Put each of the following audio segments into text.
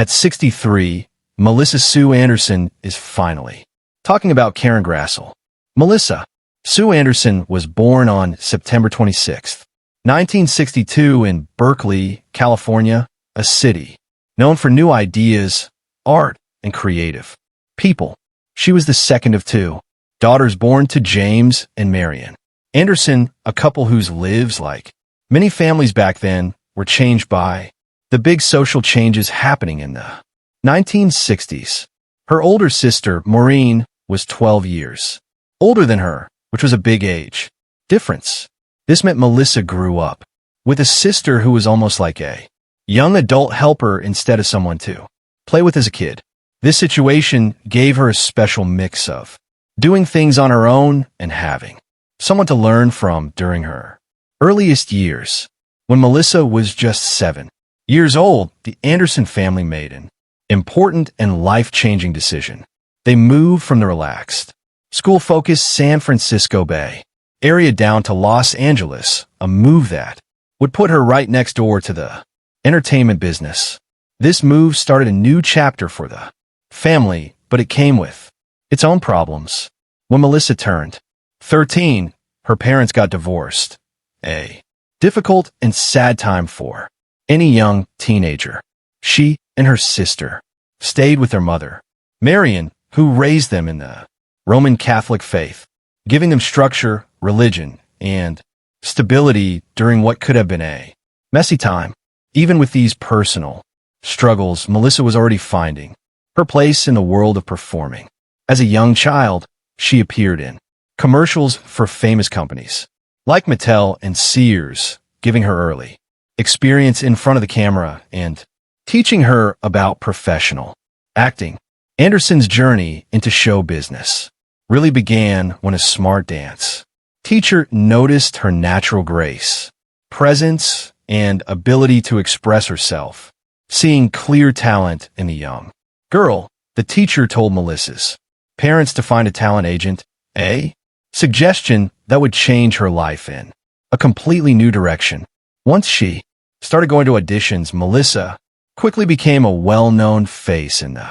At 63, Melissa Sue Anderson is finally talking about Karen Grassle. Melissa Sue Anderson was born on September 26, 1962 in Berkeley, California, a city known for new ideas, art, and creative people. She was the second of two daughters born to James and Marion Anderson, a couple whose lives, like many families back then, were changed by the big social changes happening in the 1960s. Her older sister, Maureen, was 12 years older than her, which was a big age difference. This meant Melissa grew up with a sister who was almost like a young adult helper instead of someone to play with as a kid. This situation gave her a special mix of doing things on her own and having someone to learn from during her earliest years. When Melissa was just 7 years old, the Anderson family made an important and life-changing decision. They moved from the relaxed, school-focused San Francisco Bay area down to Los Angeles, a move that would put her right next door to the entertainment business. This move started a new chapter for the family, but it came with its own problems. When Melissa turned 13, her parents got divorced, a difficult and sad time for any young teenager. She and her sister stayed with their mother, Marion, who raised them in the Roman Catholic faith, giving them structure, religion, and stability during what could have been a messy time. Even with these personal struggles, Melissa was already finding her place in the world of performing. As a young child, she appeared in commercials for famous companies like Mattel and Sears, giving her early experience in front of the camera and teaching her about professional acting. Anderson's journey into show business really began when a smart dance teacher noticed her natural grace, presence, and ability to express herself. Seeing clear talent in the young girl, the teacher told Melissa's parents to find a talent agent, a suggestion that would change her life in a completely new direction. Once she started going to auditions, Melissa quickly became a well-known face in the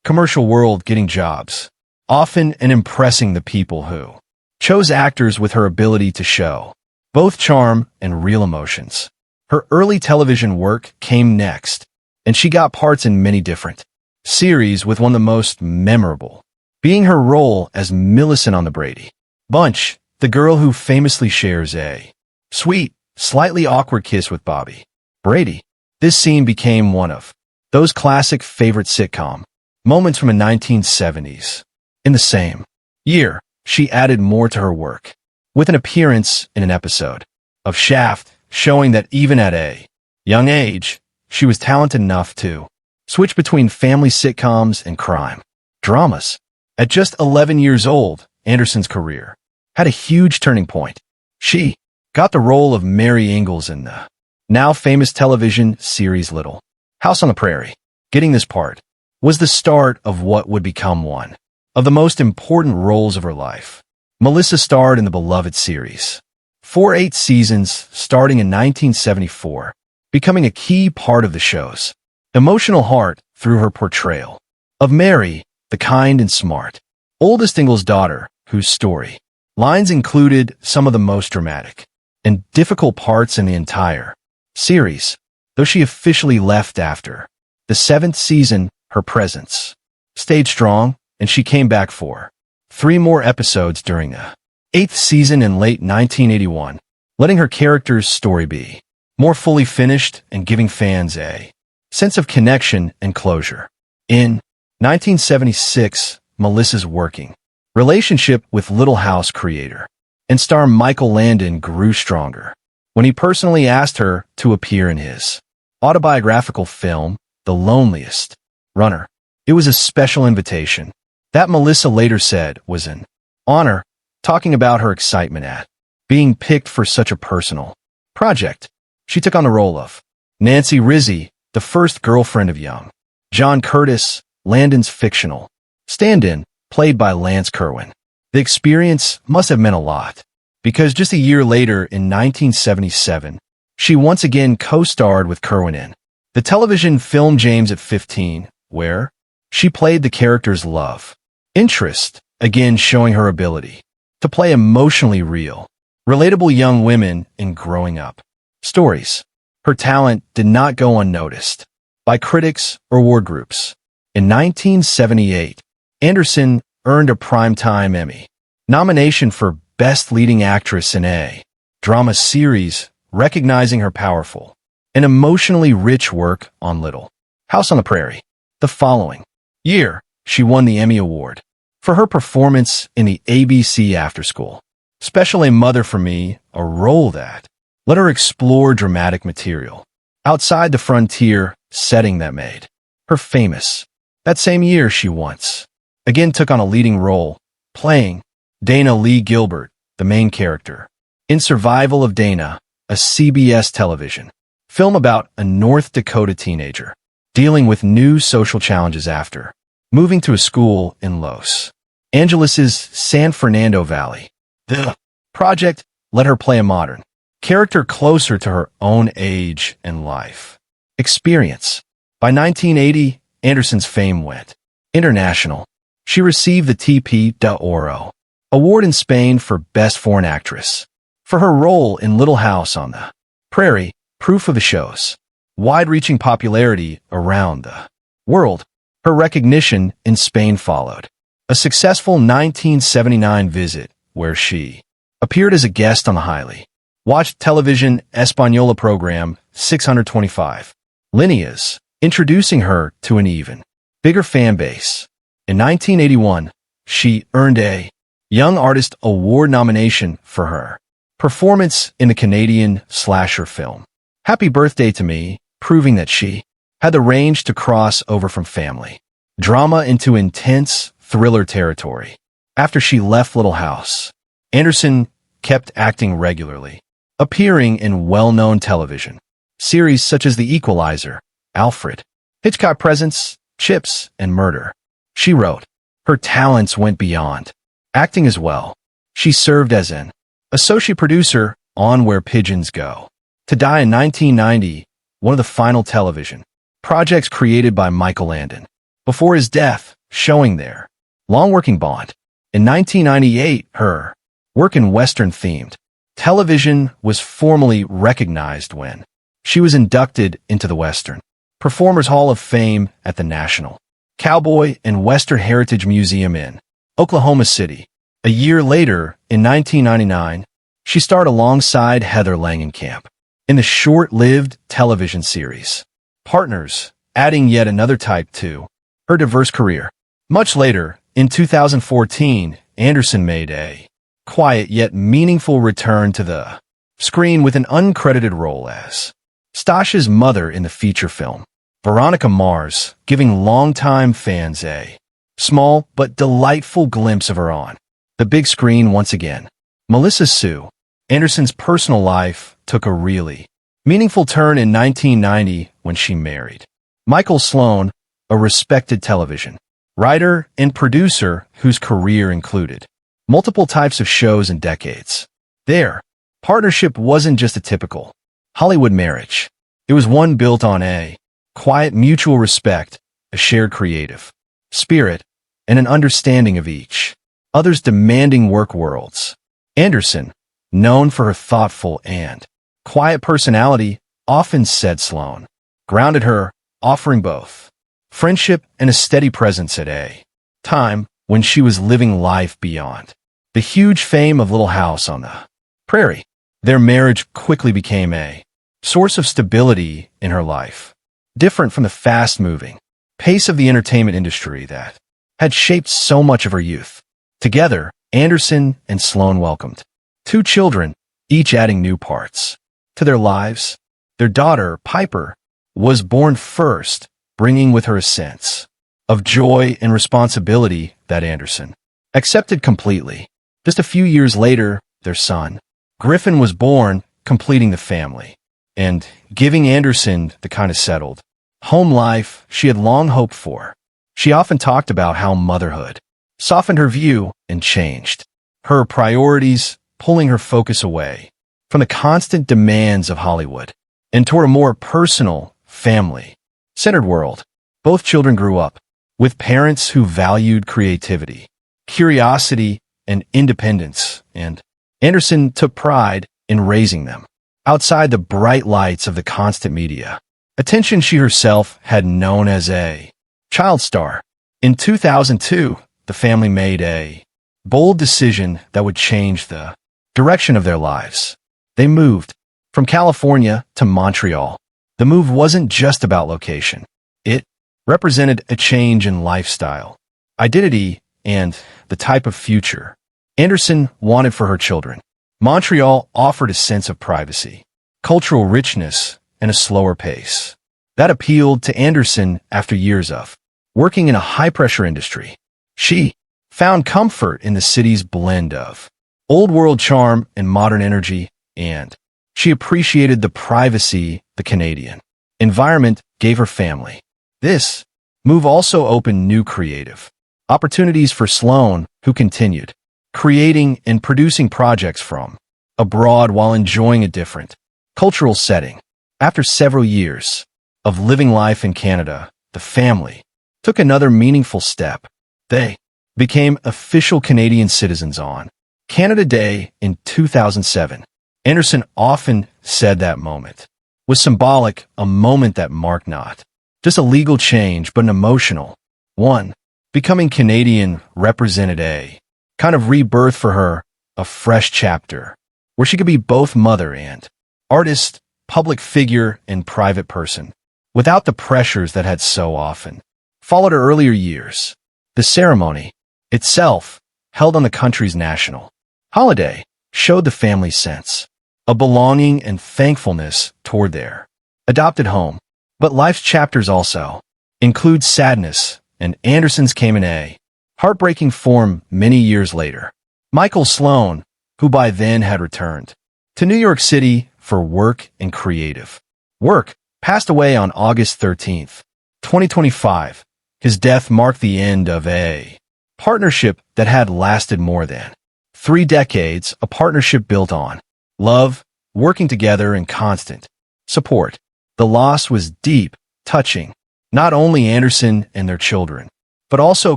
commercial world, getting jobs often and impressing the people who chose actors with her ability to show both charm and real emotions. Her early television work came next, and she got parts in many different series, with one of the most memorable being her role as Millicent on the Brady Bunch, the girl who famously shares a sweet, slightly awkward kiss with Bobby Brady. This scene became one of those classic favorite sitcom moments from the 1970s. In the same year, she added more to her work, with an appearance in an episode of Shaft, showing that even at a young age, she was talented enough to switch between family sitcoms and crime dramas. At just 11 years old, Anderson's career had a huge turning point. She got the role of Mary Ingalls in the now famous television series Little House on the Prairie. Getting this part was the start of what would become one of the most important roles of her life. Melissa starred in the beloved series for 8 seasons, starting in 1974, becoming a key part of the show's emotional heart through her portrayal of Mary, the kind and smart oldest Ingalls daughter, whose story lines included some of the most dramatic and difficult parts in the entire series. Though she officially left after the 7th season, her presence stayed strong, and she came back for 3 more episodes during the 8th season in late 1981, letting her character's story be more fully finished and giving fans a sense of connection and closure. In 1976, Melissa's working relationship with Little House creator and star Michael Landon grew stronger when he personally asked her to appear in his autobiographical film, The Loneliest Runner. It was a special invitation that Melissa later said was an honor, talking about her excitement at being picked for such a personal project. She took on the role of Nancy Rizzi, the first girlfriend of young John Curtis, Landon's fictional stand-in, played by Lance Kerwin. The experience must have meant a lot, because just a year later, in 1977, she once again co-starred with Kerwin in The television film James at 15, where she played the character's love interest, again showing her ability to play emotionally real, relatable young women in growing up stories. Her talent did not go unnoticed by critics or award groups. In 1978, Anderson earned a Primetime Emmy nomination for Best Leading Actress in a Drama Series, recognizing her powerful and emotionally rich work on Little House on the Prairie. The following year, she won the Emmy Award for her performance in the ABC After School special A Mother for Me, a role that let her explore dramatic material outside the frontier setting that made her famous. That same year, she once again took on a leading role, playing Dana Lee Gilbert, the main character, in Survival of Dana, a CBS television film about a North Dakota teenager dealing with new social challenges after moving to a school in Los Angeles' San Fernando Valley. The project let her play a modern character closer to her own age and life experience. By 1980, Anderson's fame went international. She received the T.P. de Oro Award in Spain for Best Foreign Actress for her role in Little House on the Prairie, proof of the show's wide-reaching popularity around the world. Her recognition in Spain followed a successful 1979 visit where she appeared as a guest on the highly watched television Española program 625 Líneas, introducing her to an even bigger fan base. In 1981, she earned a Young Artist Award nomination for her performance in the Canadian slasher film Happy Birthday to Me, proving that she had the range to cross over from family drama into intense thriller territory. After she left Little House, Anderson kept acting regularly, appearing in well-known television series such as The Equalizer, Alfred Hitchcock Presents, Chips, and Murder, She Wrote. Her talents went beyond acting as well. She served as an associate producer on Where Pigeons Go to Die in 1990, one of the final television projects created by Michael Landon before his death, showing their long-working bond. In 1998, her work in Western-themed television was formally recognized when she was inducted into the Western Performers Hall of Fame at the National Cowboy and Western Heritage Museum in Oklahoma City. A year later, in 1999, she starred alongside Heather Langenkamp in the short-lived television series Partners, adding yet another type to her diverse career. Much later, in 2014, Anderson made a quiet yet meaningful return to the screen with an uncredited role as Stasha's mother in the feature film Veronica Mars, giving longtime fans a small but delightful glimpse of her on the big screen once again. Melissa Sue Anderson's personal life took a really meaningful turn in 1990 when she married Michael Sloan, a respected television writer and producer whose career included multiple types of shows and decades. Their partnership wasn't just a typical Hollywood marriage. It was one built on a quiet mutual respect, a shared creative spirit, and an understanding of each other's demanding work worlds. Anderson, known for her thoughtful and quiet personality, often said Sloan grounded her, offering both friendship and a steady presence at a time when she was living life beyond the huge fame of Little House on the Prairie. Their marriage quickly became a source of stability in her life, different from the fast-moving pace of the entertainment industry that had shaped so much of her youth. Together, Anderson and Sloan welcomed 2 children, each adding new parts to their lives. Their daughter, Piper, was born first, bringing with her a sense of joy and responsibility that Anderson accepted completely. Just a few years later, their son, Griffin, was born, completing the family and giving Anderson the kind of settled home life she had long hoped for. She often talked about how motherhood softened her view and changed her priorities, pulling her focus away from the constant demands of Hollywood and toward a more personal, family-centered world. Both children grew up with parents who valued creativity, curiosity, and independence, and Anderson took pride in raising them outside the bright lights of the constant media attention she herself had known as a child star. In 2002, the family made a bold decision that would change the direction of their lives. They moved from California to Montreal. The move wasn't just about location. It represented a change in lifestyle, identity, and the type of future Anderson wanted for her children. Montreal offered a sense of privacy, cultural richness, and a slower pace that appealed to Anderson after years of working in a high-pressure industry. She found comfort in the city's blend of old-world charm and modern energy, and she appreciated the privacy the Canadian environment gave her family. This move also opened new creative opportunities for Sloan, who continued creating and producing projects from abroad while enjoying a different cultural setting. After several years of living life in Canada, the family took another meaningful step. They became official Canadian citizens on Canada Day in 2007. Anderson often said that moment was symbolic, a moment that marked not just a legal change, but an emotional one. Becoming Canadian represented a kind of rebirth for her, a fresh chapter where she could be both mother and artist, public figure and private person, without the pressures that had so often followed her earlier years. The ceremony itself, held on the country's national holiday, showed the family's sense of belonging and thankfulness toward their adopted home. But life's chapters also include sadness, and Anderson's came in a heartbreaking form many years later. Michael Sloan, who by then had returned to New York City for work and creative work, passed away on August 13th, 2025. His death marked the end of a partnership that had lasted more than 3 decades, a partnership built on love, working together, and constant support. The loss was deep, touching not only Anderson and their children, but also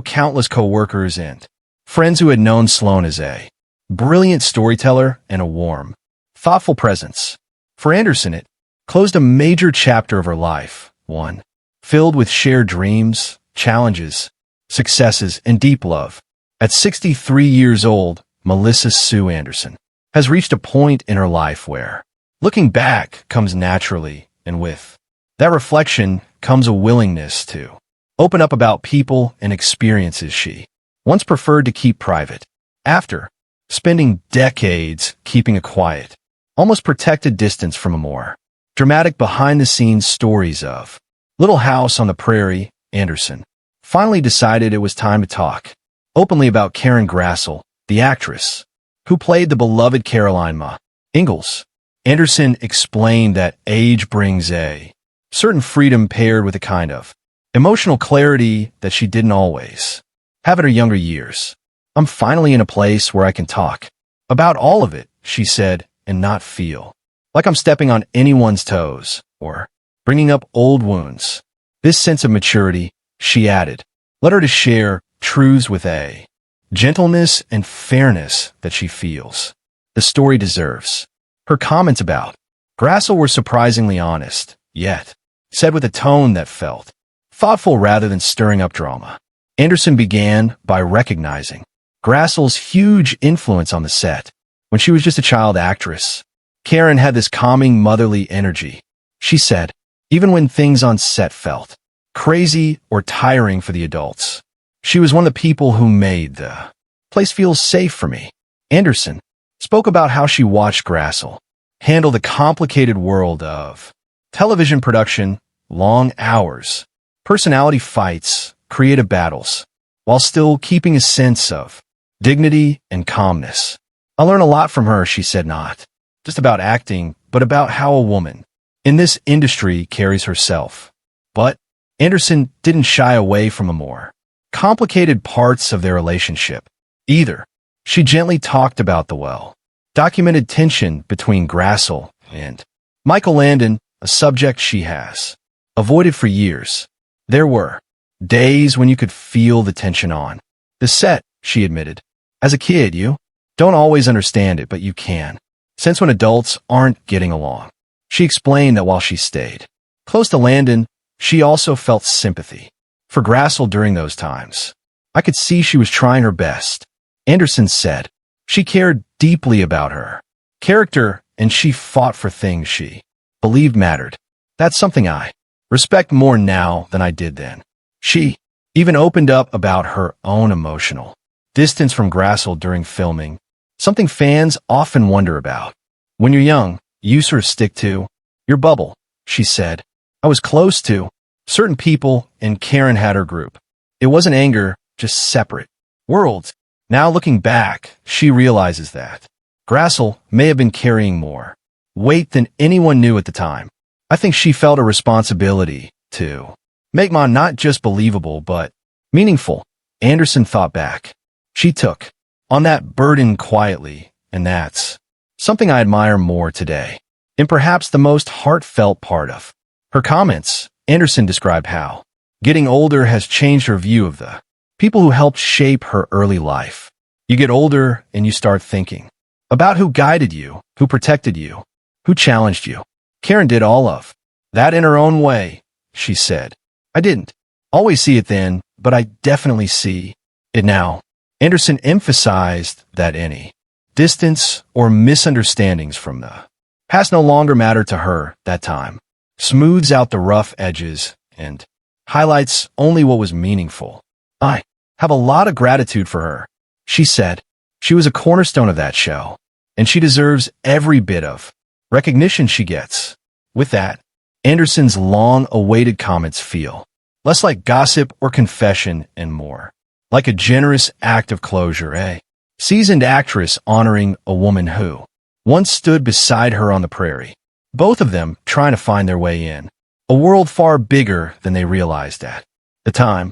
countless co-workers and friends who had known Sloan as a brilliant storyteller and a warm, thoughtful presence. For Anderson, it closed a major chapter of her life, one filled with shared dreams, challenges, successes, and deep love. At 63 years old, Melissa Sue Anderson has reached a point in her life where looking back comes naturally, and with that reflection comes a willingness to open up about people and experiences she once preferred to keep private. After spending decades keeping a quiet, almost protected distance from a more dramatic behind-the-scenes stories of Little House on the Prairie, Anderson finally decided it was time to talk openly about Karen Grassle, the actress who played the beloved Caroline Ma Ingalls. Anderson explained that age brings a certain freedom paired with a kind of emotional clarity that she didn't always have in her younger years. I'm finally in a place where I can talk about all of it, she said, and not feel like I'm stepping on anyone's toes or bringing up old wounds. This sense of maturity, she added, led her to share truths with a gentleness and fairness that she feels the story deserves. Her comments about Grassle were surprisingly honest, yet said with a tone that felt thoughtful rather than stirring up drama. Anderson began by recognizing Grassle's huge influence on the set. When she was just a child actress, Karen had this calming motherly energy. She said, even when things on set felt crazy or tiring for the adults, she was one of the people who made the place feel safe for me. Anderson spoke about how she watched Grassle handle the complicated world of television production, long hours, personality fights, creative battles, while still keeping a sense of dignity and calmness. I learned a lot from her, she said, not just about acting, but about how a woman in this industry carries herself. But Anderson didn't shy away from the more complicated parts of their relationship either. She gently talked about the well-documented tension between Grassle and Michael Landon, a subject she has avoided for years. There were days when you could feel the tension on the set, she admitted. As a kid, you don't always understand it, but you can sense when adults aren't getting along. She explained that while she stayed close to Landon, she also felt sympathy for Grassle during those times. I could see she was trying her best. Anderson said she cared deeply about her character and she fought for things she believed mattered. That's something I respect more now than I did then. She even opened up about her own emotional distance from Grassle during filming, something fans often wonder about. When you're young, you sort of stick to your bubble, she said. I was close to certain people and Karen had her group. It wasn't anger, just separate worlds. Now looking back, she realizes that Grassle may have been carrying more weight than anyone knew at the time. I think she felt a responsibility to make Ma not just believable, but meaningful. Anderson thought back. She took on that burden quietly, and that's something I admire more today. In perhaps the most heartfelt part of her comments, Anderson described how getting older has changed her view of the people who helped shape her early life. You get older and you start thinking about who guided you, who protected you, who challenged you. Karen did all of that in her own way, she said. I didn't always see it then, but I definitely see it now. Anderson emphasized that any distance or misunderstandings from the past no longer matter to her. That time smooths out the rough edges and highlights only what was meaningful. I have a lot of gratitude for her, she said. She was a cornerstone of that show, and she deserves every bit of recognition she gets. With that, Anderson's long-awaited comments feel less like gossip or confession and more like a generous act of closure, a seasoned actress honoring a woman who once stood beside her on the prairie, both of them trying to find their way in a world far bigger than they realized at the time.